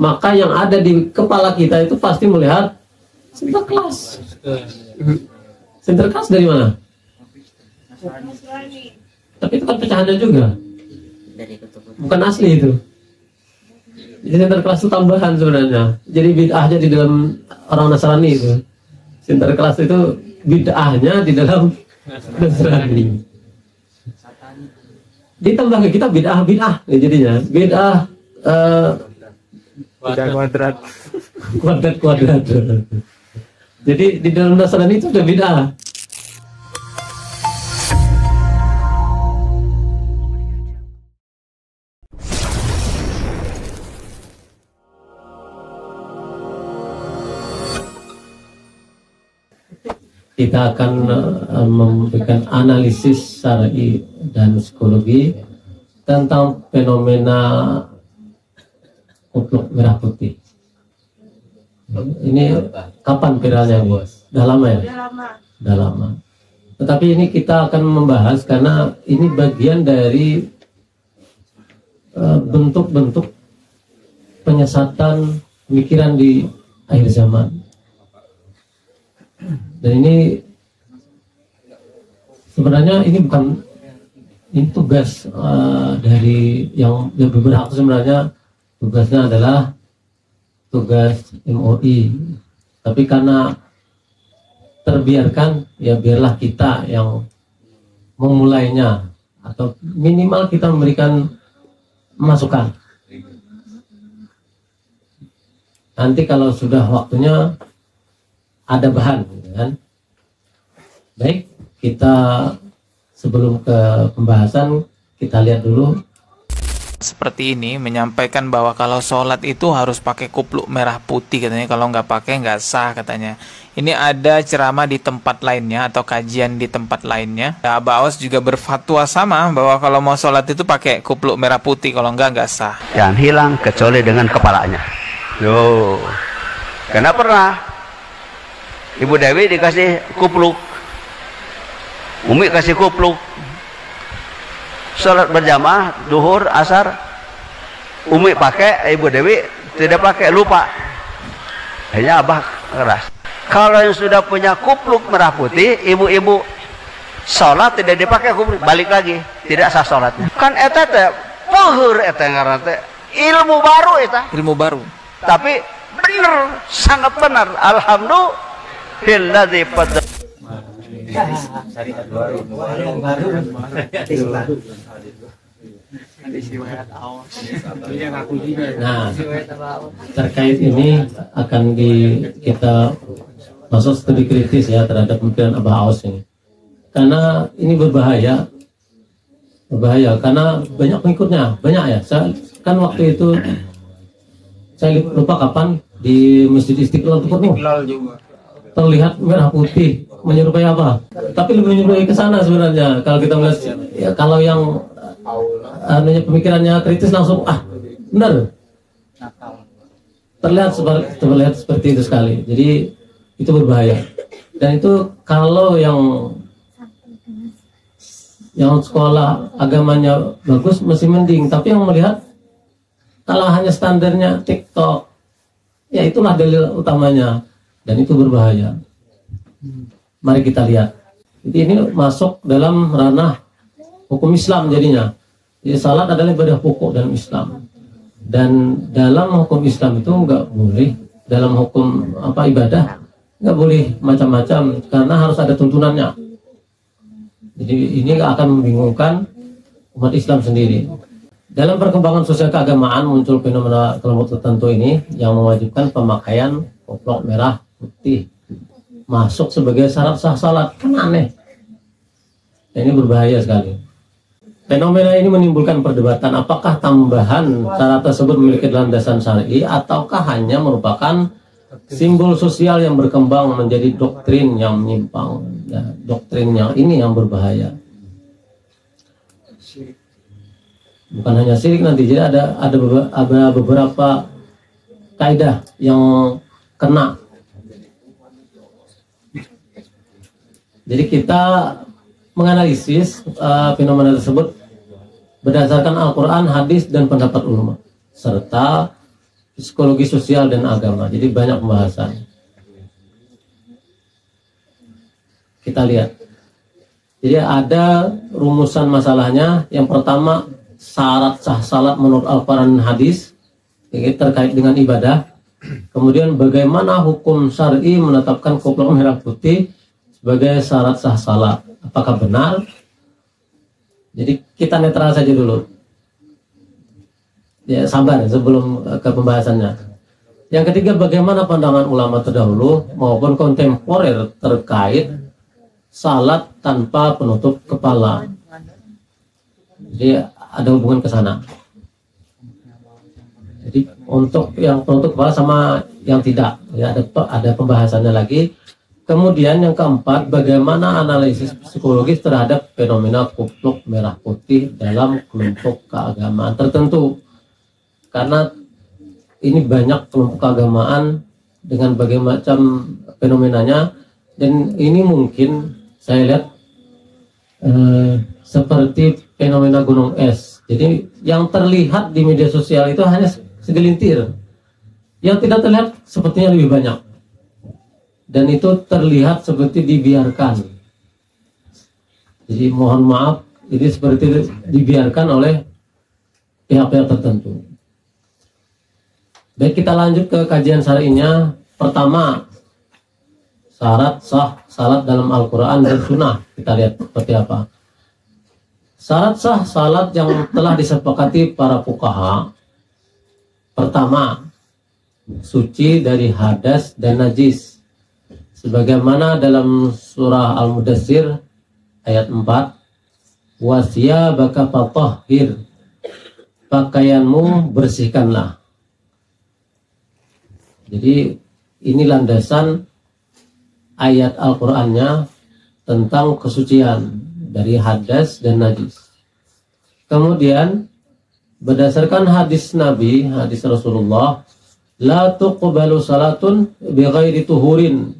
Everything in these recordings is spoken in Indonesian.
maka yang ada di kepala kita itu pasti melihat Sinterklas. Sinterklas dari mana? Tapi itu kan pecahannya juga, bukan asli itu. Jadi Sinterklas itu tambahan sebenarnya. Jadi bid'ahnya di dalam orang Nasrani itu. Sinterklas itu bid'ahnya di dalam Nasrani. Ditambah ke kita bid'ah ya jadinya bid'ah kuadrat. Jadi di dalam Nasrani itu udah bid'ah. Kita akan memberikan analisis syar'i dan psikologi tentang fenomena kupluk merah putih. Ini kapan viralnya, Bos? Udah lama ya? Udah lama. Tetapi ini kita akan membahas karena ini bagian dari bentuk-bentuk penyesatan pemikiran di akhir zaman. Dan ini sebenarnya ini bukan tugas dari yang lebih berhak. Sebenarnya tugasnya adalah tugas MUI, tapi karena terbiarkan, ya biarlah kita yang memulainya atau minimal kita memberikan masukan. Nanti kalau sudah waktunya ada bahan, kan? Baik, kita sebelum ke pembahasan kita lihat dulu. Seperti ini menyampaikan bahwa kalau sholat itu harus pakai kupluk merah putih katanya, kalau nggak pakai nggak sah katanya. Ini ada ceramah di tempat lainnya atau kajian di tempat lainnya. Abah Aus juga berfatwa sama bahwa kalau mau sholat itu pakai kupluk merah putih, kalau nggak sah. Jangan hilang kecuali dengan kepalanya. Loh, karena pernah Ibu Dewi dikasih kupluk, Umi kasih kupluk, sholat berjamaah duhur asar, Umi pakai, Ibu Dewi tidak pakai, lupa. Hanya Abah keras. Kalau yang sudah punya kupluk merah putih, ibu-ibu sholat tidak dipakai kupluk, balik lagi, tidak sah sholatnya. Kan eta teh pohur, eta ngaranna teh ilmu baru eta. Ilmu baru. Tapi benar, sangat benar. Alhamdulillah. Nah, terkait ini akan kita masuk studi kritis ya terhadap pemikiran Abah Aus ini, karena ini berbahaya karena banyak pengikutnya, banyak ya. Saya kan waktu itu saya lupa kapan di Masjid Istiqlal itu terlihat merah putih menyerupai apa, tapi lebih menyerupai ke sana sebenarnya. Kalau kita melihat ya, kalau yang pemikirannya kritis langsung benar, terlihat seperti itu sekali. Jadi itu berbahaya. Dan itu kalau yang sekolah agamanya bagus masih mending, tapi yang melihat kalau hanya standarnya TikTok, ya itulah dalil utamanya. Dan itu berbahaya. Mari kita lihat. Jadi ini masuk dalam ranah hukum Islam jadinya. Jadi salat adalah ibadah pokok dalam Islam. Dan dalam hukum Islam itu nggak boleh, dalam hukum ibadah nggak boleh macam-macam, karena harus ada tuntunannya. Jadi ini akan membingungkan umat Islam sendiri. Dalam perkembangan sosial keagamaan muncul fenomena kelompok tertentu ini yang mewajibkan pemakaian kupluk merah putih masuk sebagai syarat sah salat. Kan aneh. Dan ini berbahaya sekali. Fenomena ini menimbulkan perdebatan apakah tambahan syarat tersebut memiliki landasan syar'i ataukah hanya merupakan simbol sosial yang berkembang menjadi doktrin yang menyimpang. Ya, doktrin yang ini yang berbahaya. Bukan hanya syirik nanti, jadi ada beberapa kaidah yang kena. Jadi kita menganalisis fenomena tersebut berdasarkan Al-Quran, hadis, dan pendapat ulama, serta psikologi sosial dan agama. Jadi banyak pembahasan. Kita lihat. Jadi ada rumusan masalahnya. Yang pertama, syarat sah salat menurut Al-Quran dan hadis, ini terkait dengan ibadah. Kemudian bagaimana hukum syar'i menetapkan kupluk merah putih sebagai syarat sah salat? Apakah benar? Jadi kita netral saja dulu. Ya, sabar sebelum ke pembahasannya. Yang ketiga, bagaimana pandangan ulama terdahulu maupun kontemporer terkait salat tanpa penutup kepala. Jadi ada hubungan ke sana. Jadi untuk yang penutup kepala sama yang tidak, ya ada pembahasannya lagi. Kemudian yang keempat, bagaimana analisis psikologis terhadap fenomena kupluk merah putih dalam kelompok keagamaan tertentu. Karena ini banyak kelompok keagamaan dengan berbagai macam fenomenanya, dan ini mungkin saya lihat seperti fenomena gunung es. Jadi yang terlihat di media sosial itu hanya segelintir, yang tidak terlihat sepertinya lebih banyak, dan itu terlihat seperti dibiarkan. Jadi mohon maaf, ini seperti dibiarkan oleh pihak-pihak tertentu. Baik, kita lanjut ke kajian syar'inya. Pertama, syarat sah salat dalam Al-Quran dan Sunnah. Kita lihat seperti apa. Syarat sah salat yang telah disepakati para fuqaha. Pertama, suci dari hadas dan najis. Sebagaimana dalam surah Al-Mudassir ayat 4, wasiyabaka fatahhir, pakaianmu bersihkanlah. Jadi ini landasan ayat Al-Qur'annya tentang kesucian dari hadas dan najis. Kemudian berdasarkan hadis Nabi, hadis Rasulullah, la tuqbalu salatun bighairi tuhurin,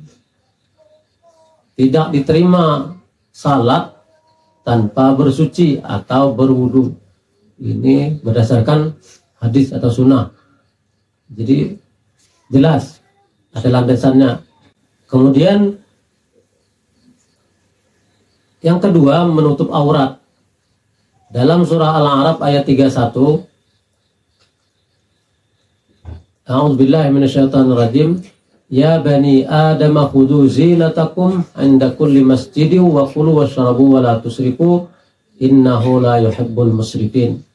tidak diterima salat tanpa bersuci atau berwudu. Ini berdasarkan hadis atau sunnah. Jadi jelas ada landasannya. Kemudian yang kedua, menutup aurat. Dalam surah Al-A'raf ayat 31, A'udzubillahi minasyaitonirrajim, ya bani Adam khudhu zinatakum 'inda kulli masjidin wa kulu washrabu wa la tusrifu innahu la yuhibbul musrifin.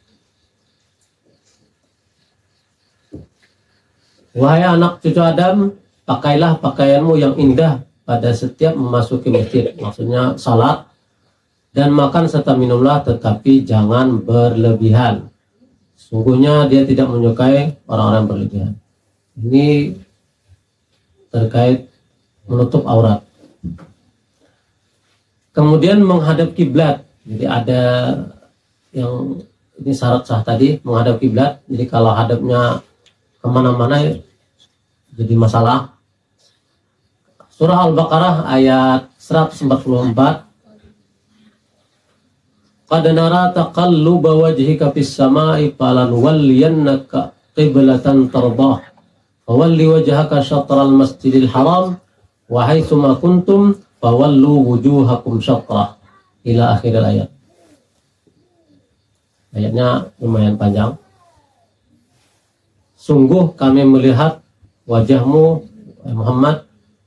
Wahai anak cucu Adam, pakailah pakaianmu yang indah pada setiap memasuki masjid. Maksudnya salat, dan makan serta minumlah, tetapi jangan berlebihan. Sungguhnya dia tidak menyukai orang-orang berlebihan. Ini terkait menutup aurat. Kemudian menghadap kiblat. Jadi ada yang ini syarat sah tadi, menghadap kiblat. Jadi kalau hadapnya kemana-mana jadi masalah. Surah Al-Baqarah ayat 144, qad nara taqalluba wajhika fis samai falanwalliyannaka qiblatan tardah fawalli wajhaka syatral masjidil haram wa haitsu ma kuntum fawallu wujuhakum syatrah, ila akhir ayat. Ayatnya lumayan panjang. Sungguh kami melihat wajahmu Muhammad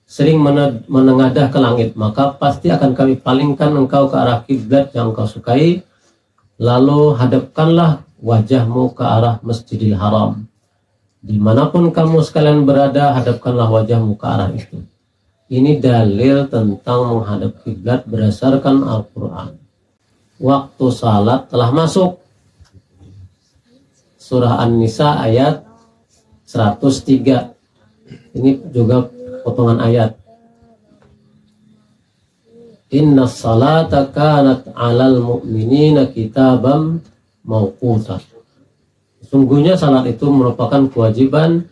sering menengadah ke langit, maka pasti akan kami palingkan engkau ke arah kiblat yang engkau sukai, lalu hadapkanlah wajahmu ke arah Masjidil Haram. Dimanapun kamu sekalian berada, hadapkanlah wajahmu ke arah itu. Ini dalil tentang menghadap kiblat berdasarkan Al-Quran. Waktu salat telah masuk. Surah An-Nisa ayat 103. Ini juga potongan ayat. Inna salata kanat 'alal mu'minina kitabam mauquta. Sungguhnya salat itu merupakan kewajiban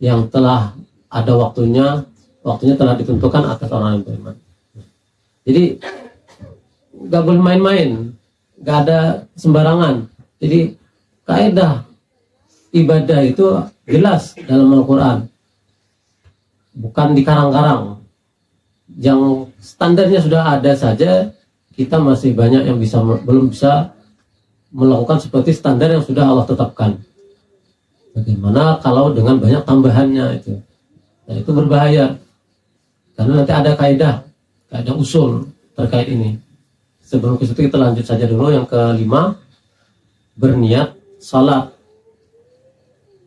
yang telah ada waktunya telah ditentukan atas orang yang beriman. Jadi nggak boleh main-main, nggak ada sembarangan. Jadi kaidah ibadah itu jelas dalam Al-Quran, bukan dikarang-karang. Yang standarnya sudah ada saja, kita masih banyak yang belum bisa melakukan seperti standar yang sudah Allah tetapkan. Bagaimana kalau dengan banyak tambahannya itu? Nah, itu berbahaya. Karena nanti ada kaidah usul terkait ini. Sebelum ke situ kita lanjut saja dulu yang kelima, berniat salat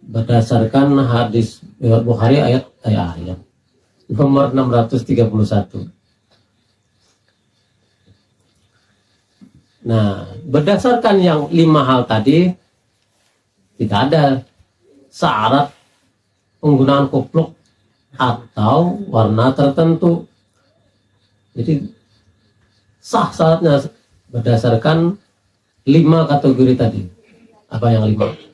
berdasarkan hadis riwayat Bukhari ayat nomor 631. Nah, berdasarkan yang 5 hal tadi, tidak ada syarat penggunaan kupluk atau warna tertentu. Jadi sah syaratnya berdasarkan 5 kategori tadi. Apa yang 5?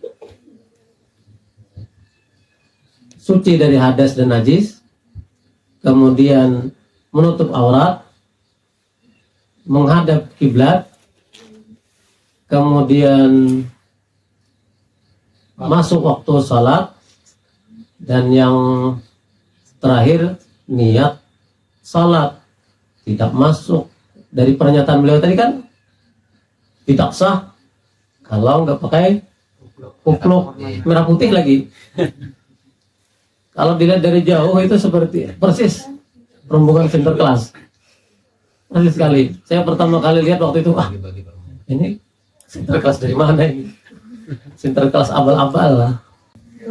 Suci dari hadas dan najis, kemudian menutup aurat, menghadap kiblat, kemudian masuk waktu salat, dan yang terakhir niat salat. Tidak masuk dari pernyataan beliau tadi kan, tidak sah kalau nggak pakai kupluk merah putih lagi. Kalau dilihat dari jauh itu seperti persis rombongan Sinterklas. Persis sekali. Saya pertama kali lihat waktu itu, ini Sinterklas dari mana ini? Sinterklas abal-abal lah.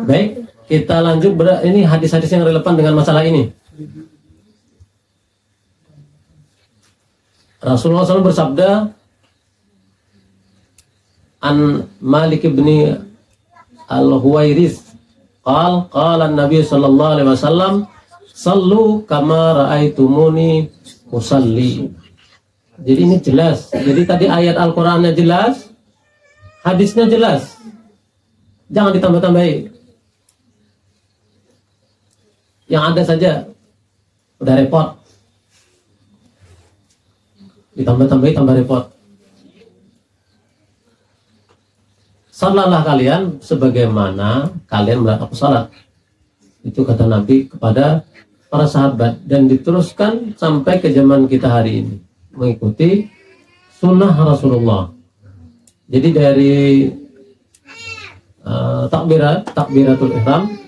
Baik, kita lanjut. Ini hadis-hadis yang relevan dengan masalah ini. Rasulullah SAW bersabda, an Malik bin Al-Huwairis, qala Nabi sallallahu alaihi wasallam, sallu kama ra'aitumuni usalli. Jadi ini jelas. Jadi tadi ayat Al-Qur'annya jelas, hadisnya jelas. Jangan ditambah-tambahi. Yang ada saja udah repot. Ditambah-tambahi tambah repot. Salatlah kalian sebagaimana kalian melakukan salat. Itu kata Nabi kepada para sahabat, dan diteruskan sampai ke zaman kita hari ini, mengikuti sunnah Rasulullah. Jadi dari takbiratul ihram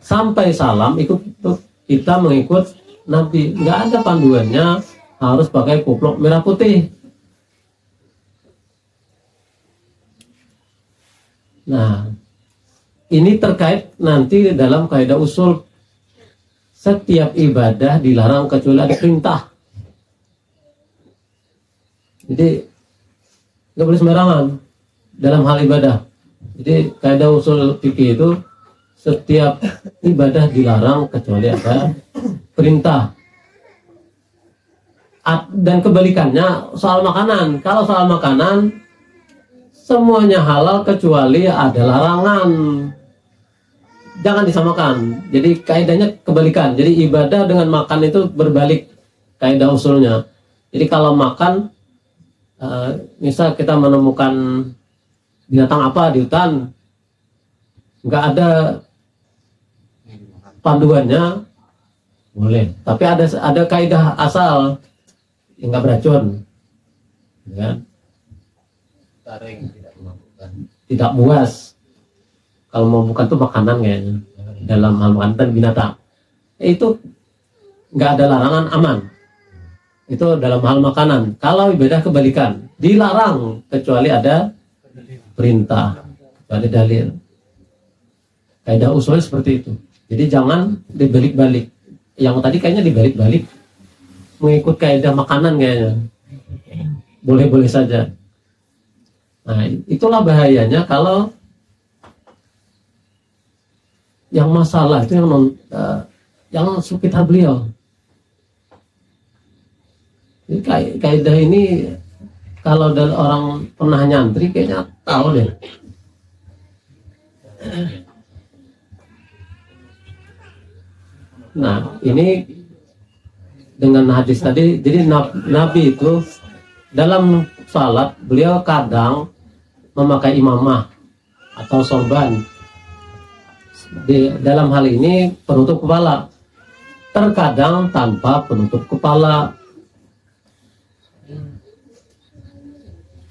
sampai salam itu kita mengikut Nabi. Nggak ada panduannya harus pakai kupluk merah putih. Nah, ini terkait nanti dalam kaidah usul, setiap ibadah dilarang kecuali ada perintah. Jadi nggak boleh sembarangan dalam hal ibadah. Jadi kaidah usul fikih itu setiap ibadah dilarang kecuali ada perintah. Dan kebalikannya soal makanan. Kalau soal makanan semuanya halal kecuali ada larangan. Jangan disamakan. Jadi kaidahnya kebalikan. Jadi ibadah dengan makan itu berbalik kaidah usulnya. Jadi kalau makan, misal kita menemukan binatang apa di hutan, nggak ada panduannya, boleh. Tapi ada kaidah asal yang nggak beracun, ya. Tidak buas. Kalau mau bukan tuh makanan kayaknya. Dalam hal makanan dan binatang, itu nggak ada larangan, aman. Itu dalam hal makanan. Kalau ibadah kebalikan, dilarang kecuali ada perintah, kecuali dalil. Kaidah usulnya seperti itu. Jadi jangan dibalik-balik. Yang tadi kayaknya dibalik-balik, mengikut kaidah makanan kayaknya. Boleh-boleh saja. Nah, itulah bahayanya kalau yang masalah itu yang sekitar beliau. Jadi kaidah ini kalau dari orang pernah nyantri kayaknya tahu deh. Nah, ini dengan hadis tadi, jadi Nabi itu dalam salat beliau kadang memakai imamah atau sorban. dalam hal ini penutup kepala, terkadang tanpa penutup kepala.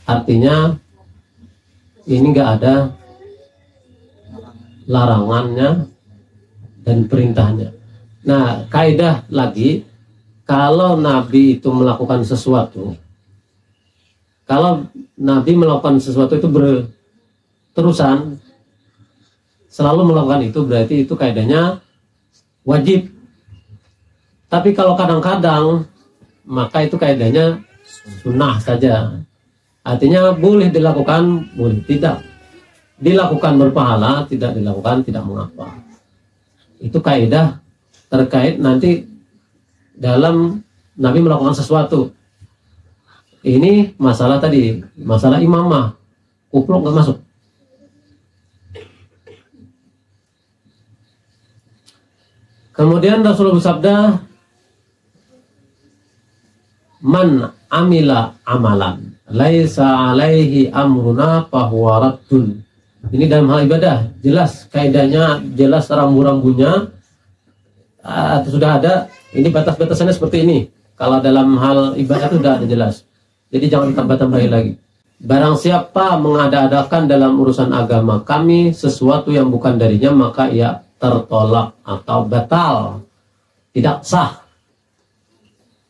Artinya ini nggak ada larangannya dan perintahnya. Nah, kaidah lagi, kalau Nabi itu melakukan sesuatu, kalau Nabi melakukan sesuatu itu berterusan, selalu melakukan itu, berarti itu kaidahnya wajib. Tapi kalau kadang-kadang, maka itu kaidahnya sunnah saja. Artinya boleh dilakukan, boleh tidak. Dilakukan berpahala, tidak dilakukan tidak mengapa. Itu kaidah terkait nanti dalam Nabi melakukan sesuatu. Ini masalah tadi, masalah imamah, kupluk nggak masuk. Kemudian Rasulullah bersabda, man amila amalan laisa alaihi amruna fahuwa raddun. Ini dalam hal ibadah, jelas kaidahnya, jelas rambu-rambunya, sudah ada. Ini batas-batasannya seperti ini. Kalau dalam hal ibadah itu sudah ada jelas. Jadi jangan tambah-tambahin lagi. Barang siapa mengada-adakan dalam urusan agama kami sesuatu yang bukan darinya, maka ia tertolak atau batal, tidak sah.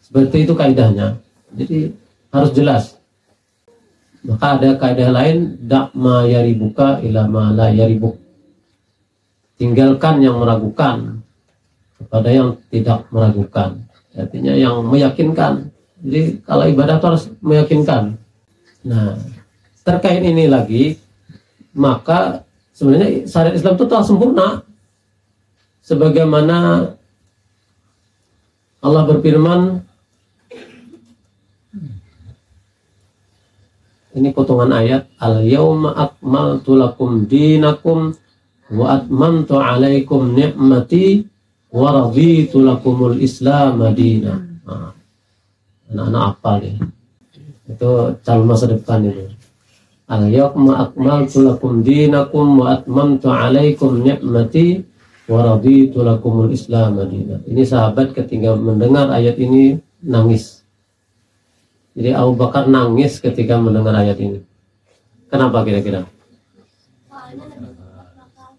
Seperti itu kaidahnya. Jadi harus jelas. Maka ada kaidah lain, dakma yaribuka ila ma la yaribuk. Tinggalkan yang meragukan kepada yang tidak meragukan. Artinya yang meyakinkan. Jadi kalau ibadah itu harus meyakinkan. Nah, terkait ini lagi, maka sebenarnya syariat Islam itu telah sempurna. Sebagaimana Allah berfirman, ini potongan ayat, al-yawma akmaltu lakum dinakum wa atmamtu alaikum ni'mati wa raditu lakumul islam madina. Nah, anak-anak apa nih? Itu calon masa depan itu. Al-yawma akmaltu lakum dinakum wa atmamtu alaikum ni'mati wa raditu lakumul islam madina. Ini sahabat ketika mendengar ayat ini nangis. Jadi Abu Bakar nangis ketika mendengar ayat ini. Kenapa kira-kira?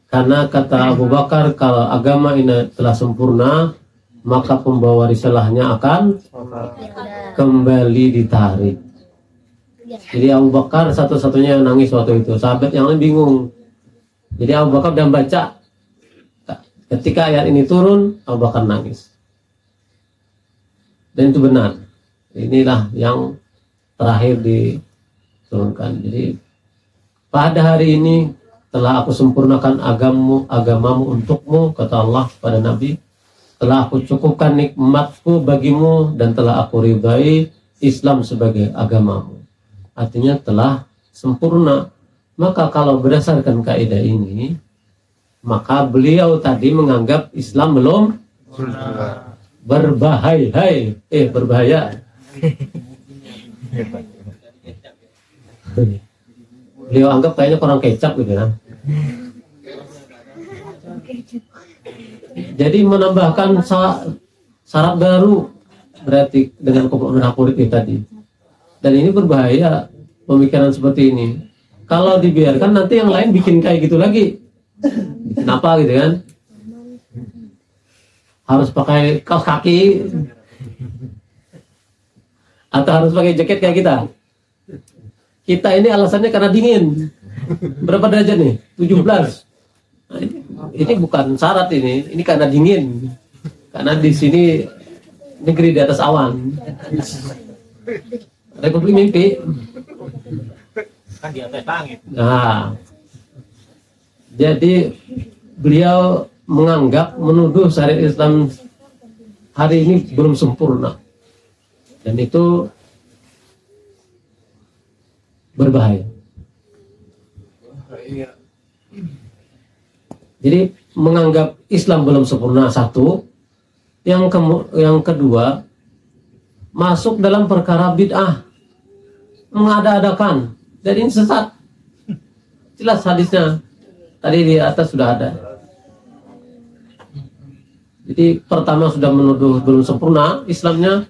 Karena kata Abu Bakar, kalau agama ini telah sempurna, maka pembawa risalahnya akan kembali ditarik. Jadi Abu Bakar satu-satunya yang nangis waktu itu. Sahabat yang lain bingung. Jadi Abu Bakar dan baca, ketika ayat ini turun, Abu Bakar nangis. Dan itu benar. Inilah yang terakhir diturunkan. Jadi pada hari ini telah aku sempurnakan agamamu untukmu, kata Allah pada Nabi. Telah aku cukupkan nikmatku bagimu dan telah aku ridai Islam sebagai agamamu. Artinya telah sempurna. Maka kalau berdasarkan kaidah ini, maka beliau tadi menganggap Islam belum berbahaya. Berbahaya. Beliau anggap kayaknya kurang kecap gitu ya. Jadi menambahkan syarat baru berarti dengan kupluk merah putih tadi. Dan ini berbahaya pemikiran seperti ini. Kalau dibiarkan nanti yang lain bikin kayak gitu lagi. Kenapa gitu kan? Harus pakai kaos kaki atau harus pakai jaket kayak kita. Kita ini alasannya karena dingin. Berapa derajat nih? 17. Nah, ini bukan syarat ini karena dingin. Karena di sini negeri di atas awan. Republik mimpi. Kan di atas langit. Nah, jadi beliau menganggap, menuduh syariat Islam hari ini belum sempurna. Dan itu berbahaya. Jadi menganggap Islam belum sempurna satu, yang kedua masuk dalam perkara bid'ah, mengada-adakan. Dan ini sesat. Jelas hadisnya tadi di atas sudah ada. Jadi pertama sudah menuduh belum sempurna Islamnya,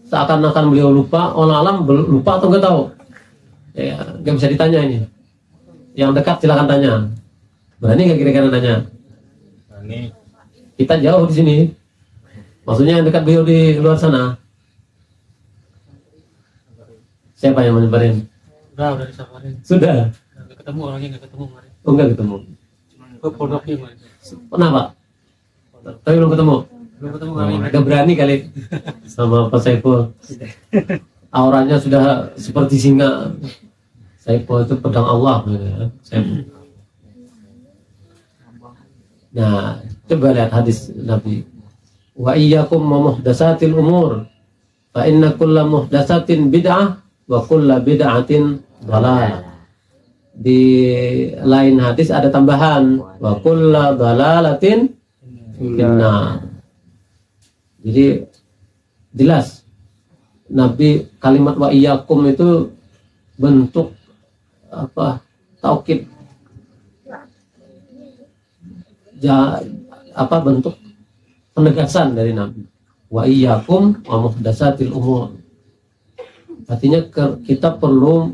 seakan-akan beliau lupa, Allah alam lupa atau nggak tahu. Ya, nggak bisa ditanya ini. Yang dekat silakan tanya. Berani nggak kira-kira nanya? Berani. Kita jauh di sini. Maksudnya yang dekat beliau di luar sana. Siapa yang menyebarin? Udah disabarin. Sudah. Nggak ketemu orangnya, nggak ketemu kemarin. Oh, nggak ketemu. Ke pondoknya kemarin. Kenapa? Tapi belum ketemu. Belum ketemu Oh, kemarin. agak berani kali sama Pak Saiful. Auranya sudah seperti singa. Saiful itu pedang Allah. Ya. Saiful. Nah, coba lihat hadis Nabi. Wa iyyakum wa muhdatsatil umur. Fa inna kulla muhdatsatin bid'ah wa kulla bid'atin dhalalah. Di lain hadis ada tambahan wa kulla dhalalatin finnar. Jadi jelas Nabi kalimat wa iyyakum itu bentuk apa? Taukid. Bentuk penegasan dari Nabi. Wa iyyakum wa muhdatsatil umur. Artinya kita perlu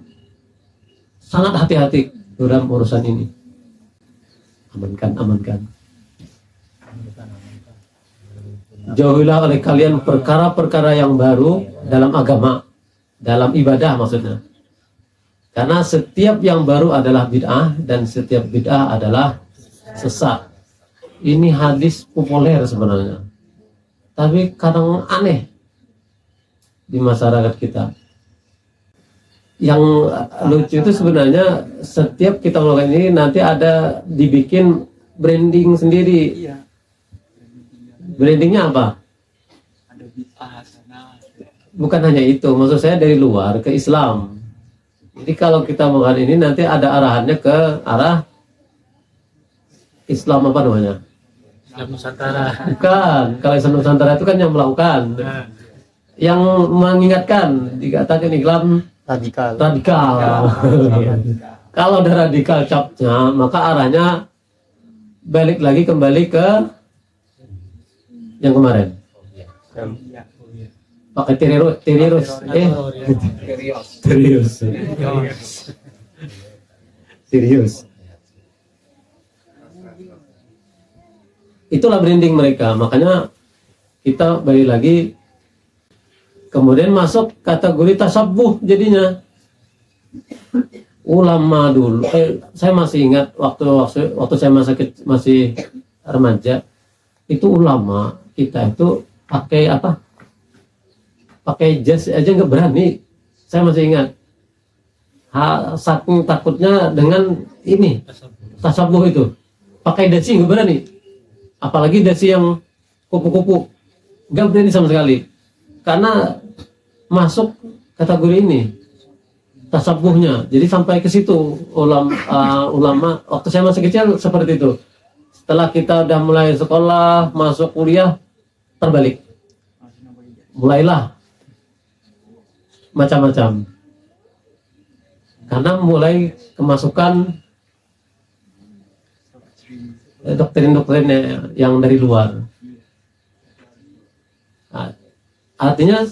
sangat hati-hati dalam urusan ini. Amankan. Jauhilah oleh kalian perkara-perkara yang baru dalam agama, dalam ibadah maksudnya. Karena setiap yang baru adalah bid'ah dan setiap bid'ah adalah sesat. Ini hadis populer sebenarnya, tapi kadang aneh di masyarakat kita. Yang lucu itu sebenarnya setiap kita melakukan ini nanti ada dibikin branding sendiri. Brandingnya apa? Bukan hanya itu, maksud saya dari luar ke Islam. Jadi kalau kita melakukan ini nanti ada arahannya ke arah Islam apa namanya? Islam Nusantara. Bukan, kalau Islam Nusantara itu kan yang melakukan, yang mengingatkan, dikatakan Islam radikal. Kalau ada radikal capnya, maka arahnya balik lagi kembali ke yang kemarin. Pakai serius. Itulah branding mereka. Makanya kita balik lagi, kemudian masuk kategori tasabbuh jadinya. Ulama dulu, saya masih ingat waktu saya masih remaja, itu ulama kita itu pakai apa? Pakai jas aja nggak berani. Saya masih ingat. Saking takutnya dengan ini tasabbuh itu, pakai dasi nggak berani. Apalagi dasi yang kupu-kupu, nggak berani sama sekali. Karena masuk kategori ini tasabbuhnya. Jadi sampai ke situ ulama waktu saya masih kecil seperti itu. Setelah kita udah mulai sekolah, masuk kuliah, terbalik. Mulailah macam-macam. Karena mulai kemasukan doktrin-doktrin yang dari luar. Nah, artinya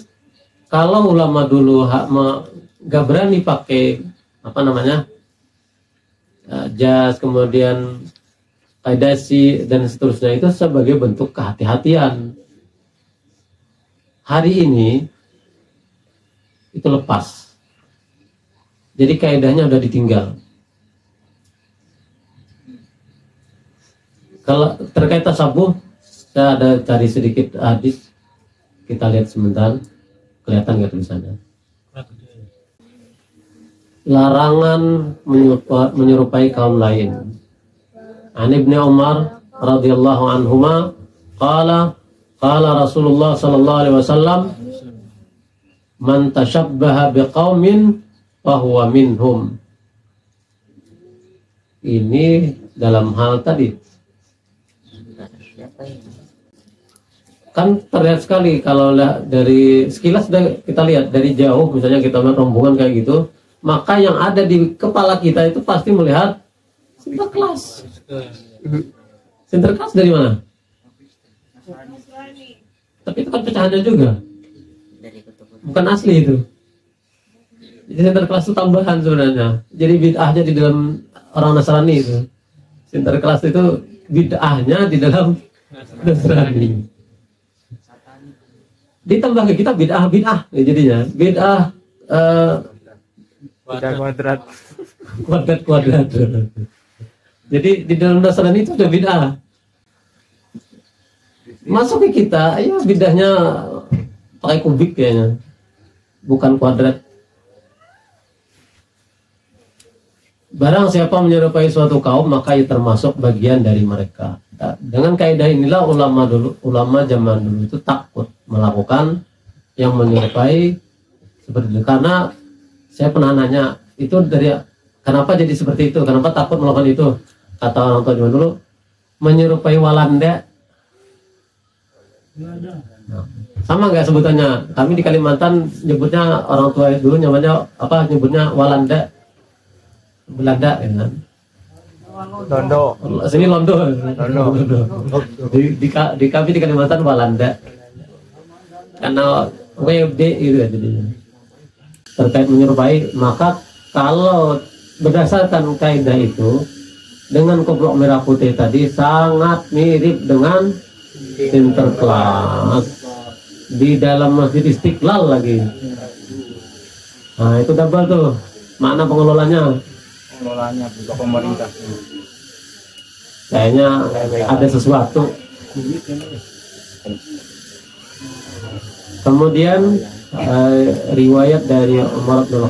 kalau ulama dulu gak berani pakai apa namanya jas, kemudian kaidasi dan seterusnya, itu sebagai bentuk kehati-hatian. Hari ini itu lepas, jadi kaidahnya udah ditinggal. Kalau terkait tasawuf, saya ada cari sedikit hadis, kita lihat sebentar, kelihatan nggak tulisannya? Larangan menyerupai kaum lain. An Ibnu Umar radhiyallahu anhuma qala Rasulullah sallallahu alaihi wasallam, man tashabbaha biqaumin fahuwa minhum. Ini dalam hal tadi kan terlihat sekali kalau dari sekilas kita lihat dari jauh, misalnya kita melihat rombongan kayak gitu, maka yang ada di kepala kita itu pasti melihat Sinterklas. Sinterklas dari mana? Tapi itu kan pecahannya juga, bukan asli itu. Jadi Sinterklas itu tambahan sebenarnya. Jadi bid'ahnya di dalam orang Nasrani itu. Sinterklas itu bid'ahnya di dalam Nasrani. Ditambah ke kita bid'ah ya jadinya bid'ah kuadrat. Jadi di dalam Nasrani itu ada bid'ah. Masuk ke kita, ya bid'ahnya pakai kubik kayaknya, bukan kuadrat. Barang siapa menyerupai suatu kaum maka ia termasuk bagian dari mereka. Dengan kaidah inilah ulama zaman dulu itu takut melakukan yang menyerupai seperti itu. Karena saya pernah nanya itu dari kenapa jadi seperti itu, kenapa takut melakukan itu. Kata orang tua zaman dulu, menyerupai Walanda. Nah, sama nggak sebutannya? Kami di Kalimantan nyebutnya, orang tua dulu namanya apa, nyebutnya Walanda, Belanda ya kan? Londo. Sini Londo. Di kami di Kalimantan Walanda. Karena WD itu ya jadinya. Terkait menyerupai, maka kalau berdasarkan kaidah itu dengan kupluk merah putih tadi sangat mirip dengan Sinterklas di dalam Masjid Istiqlal lagi. Nah itu double tuh, mana pengelolanya juga pemerintah. Kayaknya ada sesuatu. Kemudian riwayat dari Umar bin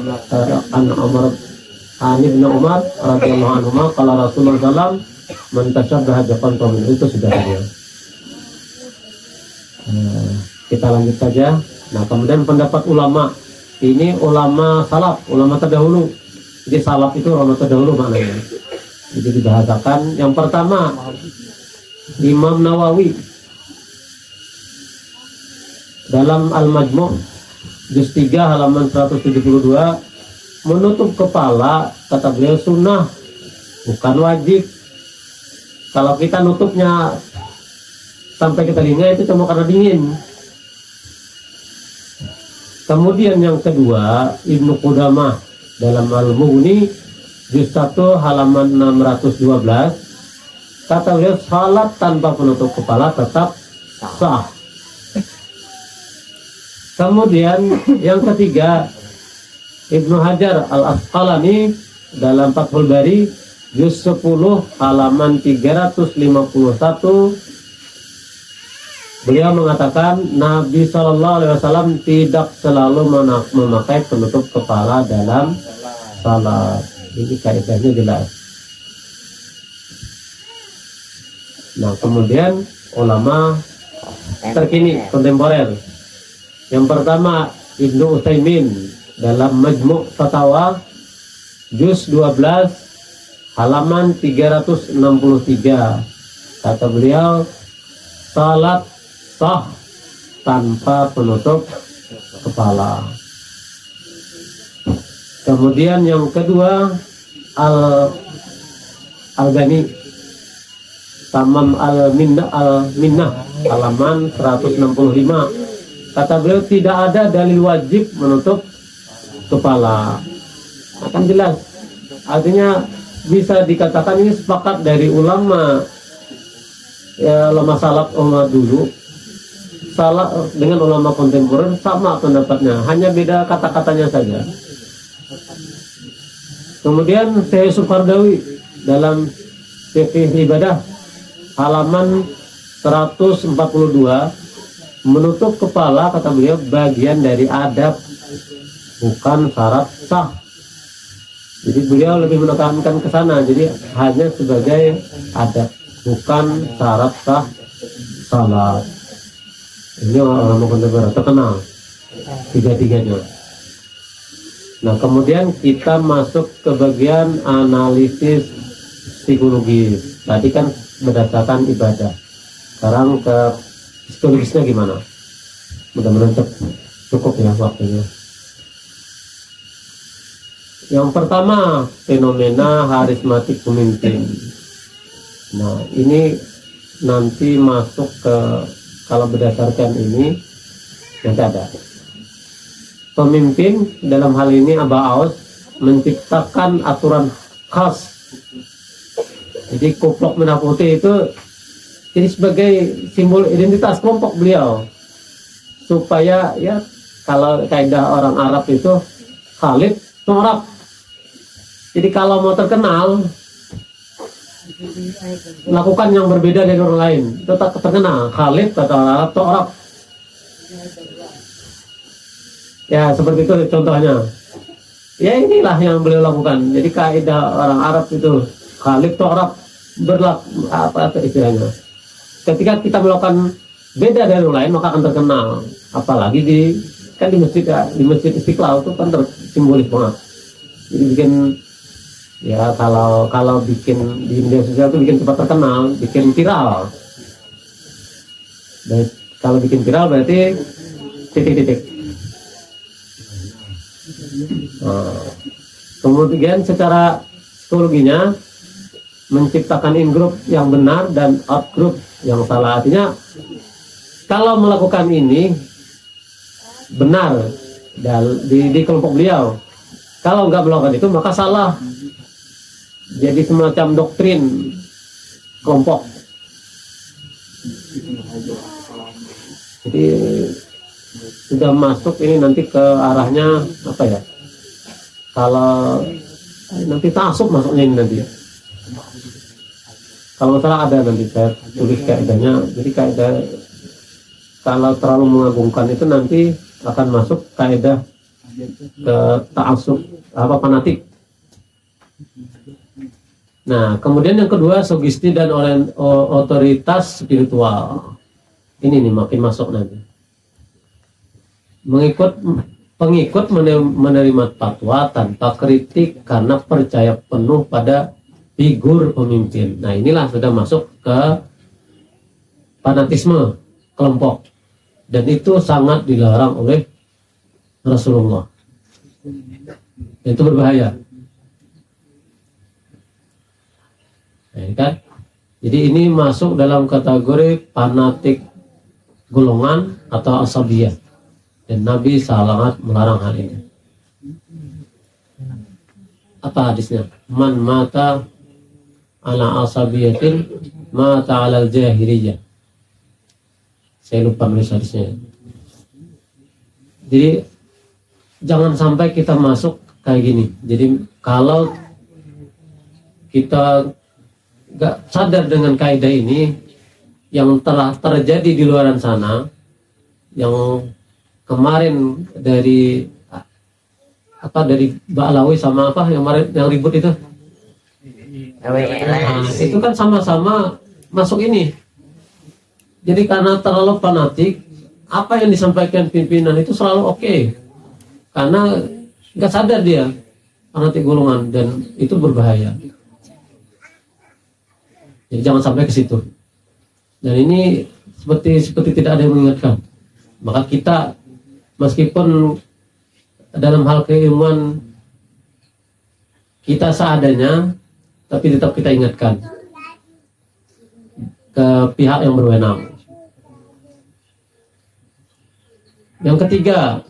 Umar radhiyallahu anhu, kalau Rasulullah SAW mentasyabbah biqaumin, itu sudah dia. Kita lanjut saja. Nah kemudian pendapat ulama ini, ulama salaf, ulama terdahulu. Jadi salaf itu ulama terdahulu maknanya. Jadi dibahasakan yang pertama Imam Nawawi dalam Al-Majmu' juz 3 halaman 172, menutup kepala kata beliau sunnah, bukan wajib. Kalau kita nutupnya sampai ke telinga itu cuma karena dingin. Kemudian yang kedua Ibnu Qudamah dalam Al-Mughni juz 1 halaman 612, kata beliau salat tanpa penutup kepala tetap sah. Kemudian yang ketiga Ibnu Hajar Al-Asqalani dalam Fathul Bari juz 10 halaman 351, beliau mengatakan Nabi SAW tidak selalu memakai penutup kepala dalam salat. Ini kaidahnya jelas. Nah kemudian ulama terkini kontemporer, yang pertama Ibnu Utsaimin dalam Majmu' Fatawa juz 12 halaman 363, kata beliau salat sah tanpa penutup kepala. Kemudian yang kedua Al-Ghani Tamam Al-Minnah halaman 165, kata beliau tidak ada dalil wajib menutup kepala. Akan jelas, artinya bisa dikatakan ini sepakat dari ulama ya, ulama salaf ulama dulu salah dengan ulama kontemporer sama pendapatnya, hanya beda kata-katanya saja. Kemudian Syekh Sufardawi dalam Fiqh Ibadah halaman 142, menutup kepala kata beliau bagian dari adab, bukan syarat sah. Jadi beliau lebih menekankan ke sana, jadi hanya sebagai adab, bukan syarat sah salat. Ini orang kontemporer terkenal tiga-tiganya. Nah kemudian kita masuk ke bagian analisis psikologis. Tadi kan berdasarkan ibadah, sekarang ke psikologisnya gimana? Mudah-mudahan cukup ya waktunya. Yang pertama fenomena harismatik pemimpin. Nah ini nanti masuk ke kalau berdasarkan ini nanti ada. Pemimpin dalam hal ini Aba Aus menciptakan aturan khas. Jadi kupluk merah putih itu jadi sebagai simbol identitas kelompok beliau, supaya ya kalau kaidah orang Arab itu Khalid Torab. Jadi kalau mau terkenal, lakukan yang berbeda dari orang lain, tetap terkenal. Khalid kata orang Arab Torab. Ya seperti itu contohnya. Ya inilah yang beliau lakukan. Jadi kaidah orang Arab itu Khalid Torab, berlaku apa istilahnya. Ketika kita melakukan beda dari orang lain maka akan terkenal. Apalagi di masjid Istiqlal itu kan simbolis banget. Jadi bikin ya kalau bikin di media sosial itu bikin cepat terkenal, bikin viral. Dan kalau bikin viral berarti titik-titik. Nah, kemudian secara psikologinya menciptakan in group yang benar dan out group yang salah. Artinya kalau melakukan ini benar di kelompok beliau, kalau nggak melakukan itu maka salah. Jadi semacam doktrin kelompok. Jadi sudah masuk ini nanti ke arahnya apa ya, kalau nanti ta'assub masuknya ini nanti. Kalau salah ada nanti saya tulis kaidahnya. Jadi kaidah kalau terlalu mengagungkan itu nanti akan masuk kaidah ke ta'assub apa fanatik. Nah, kemudian yang kedua sugesti dan otoritas spiritual. Ini nih makin masuk nanti. Pengikut menerima fatwa tanpa kritik karena percaya penuh pada figur pemimpin. Nah inilah sudah masuk ke fanatisme kelompok, dan itu sangat dilarang oleh Rasulullah. Itu berbahaya. Nah, kan? Jadi ini masuk dalam kategori fanatik golongan atau asabiyah, dan Nabi sangat melarang hal ini. Apa hadisnya? Man mata ala asabiyatin mata ala jahiliyah. Saya lupa nulis hadisnya. Jadi jangan sampai kita masuk kayak gini. Jadi kalau kita gak sadar dengan kaidah ini yang telah terjadi di luaran sana, yang kemarin dari Ba'alawi sama apa yang ribut itu. Nah, itu kan sama-sama masuk ini. Jadi karena terlalu fanatik, apa yang disampaikan pimpinan itu selalu oke. Karena nggak sadar dia fanatik golongan, dan itu berbahaya. Jadi jangan sampai ke situ. Dan ini seperti tidak ada yang mengingatkan. Maka kita meskipun dalam hal keilmuan kita seadanya, tapi tetap kita ingatkan ke pihak yang berwenang. Yang ketiga,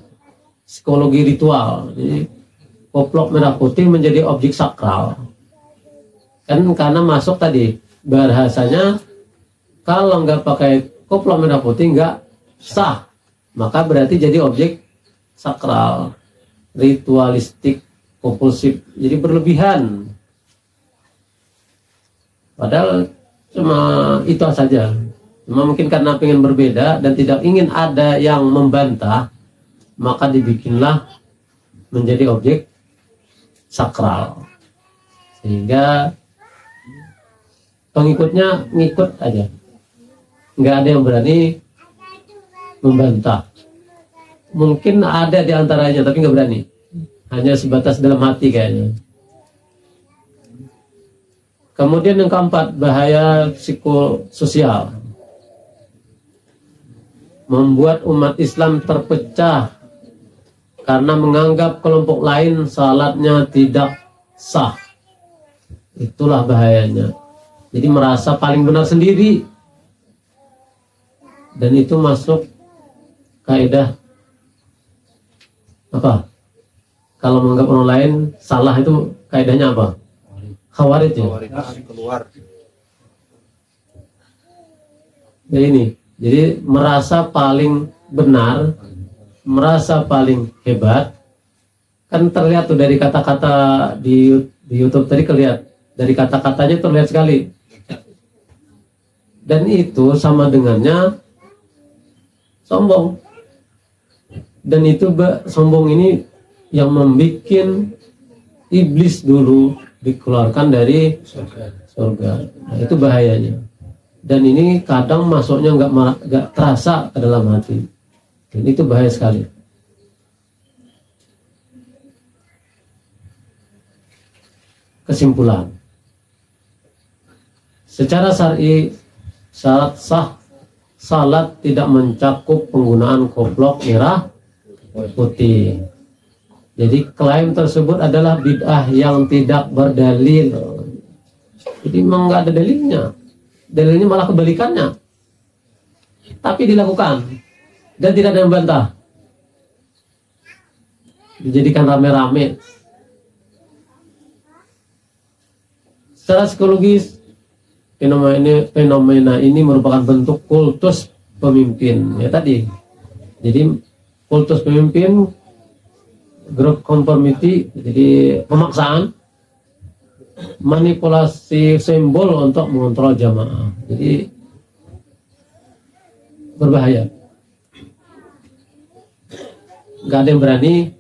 psikologi ritual. Jadi koplok merah putih menjadi objek sakral. Kan karena masuk tadi bahasanya kalau nggak pakai koplok merah putih nggak sah, maka berarti jadi objek sakral, ritualistik, kompulsif, jadi berlebihan. Padahal cuma itu saja. Cuma mungkin karena pengen berbeda dan tidak ingin ada yang membantah, maka dibikinlah menjadi objek sakral. Sehingga pengikutnya ngikut aja. Nggak ada yang berani membantah. Mungkin ada di antaranya, tapi nggak berani. Hanya sebatas dalam hati kayaknya. Kemudian yang keempat, bahaya psikososial. Membuat umat Islam terpecah karena menganggap kelompok lain salatnya tidak sah. Itulah bahayanya. Jadi merasa paling benar sendiri. dan itu masuk kaidah apa? Kalau menganggap orang lain salah itu kaidahnya apa? Khawarij ya. Keluar. Jadi merasa paling benar, merasa paling hebat, kan terlihat tuh dari kata-kata di YouTube tadi kelihatan, dari kata-katanya terlihat sekali. Dan itu sama dengannya sombong. Dan itu sombong ini yang membuat iblis dulu dikeluarkan dari surga. Nah, itu bahayanya. Dan ini kadang masuknya nggak terasa ke dalam hati. Dan itu bahaya sekali. Kesimpulan, secara syar'i syarat sah salat tidak mencakup penggunaan koplok merah putih. Jadi klaim tersebut adalah bid'ah yang tidak berdalil. Jadi memang nggak ada dalilnya. Dalilnya malah kebalikannya. Tapi dilakukan dan tidak ada yang bantah. Dijadikan rame-rame. Secara psikologis, fenomena ini merupakan bentuk kultus pemimpin. Ya tadi. Jadi kultus pemimpin, grup conformity, jadi pemaksaan, manipulasi simbol untuk mengontrol jamaah. Jadi berbahaya. Gak ada yang berani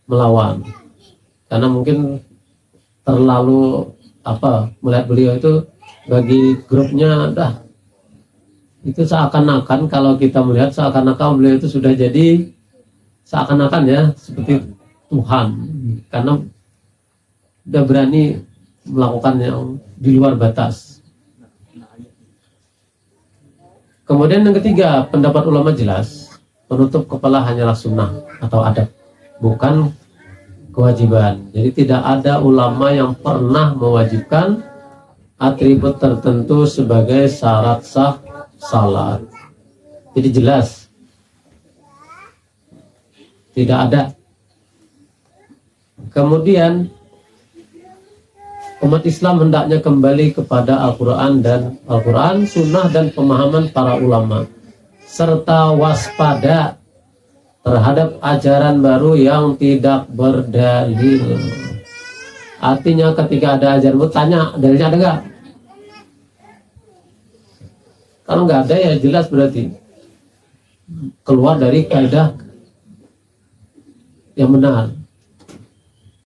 melawan karena mungkin terlalu melihat beliau itu bagi grupnya itu seakan-akan, kalau kita melihat seakan-akan beliau itu sudah jadi seakan-akan ya seperti Tuhan, karena udah berani melakukan yang di luar batas. Kemudian yang ketiga, pendapat ulama jelas menutup kepala hanyalah sunnah atau adab, bukan kewajiban. Jadi tidak ada ulama yang pernah mewajibkan atribut tertentu sebagai syarat sah salat. Jadi jelas tidak ada. Kemudian umat Islam hendaknya kembali kepada Al-Quran, Sunnah dan pemahaman para ulama, serta waspada terhadap ajaran baru yang tidak berdalil. Artinya ketika ada ajaran baru, tanya dalilnya ada nggak? Kalau nggak ada ya jelas berarti keluar dari kaidah yang benar.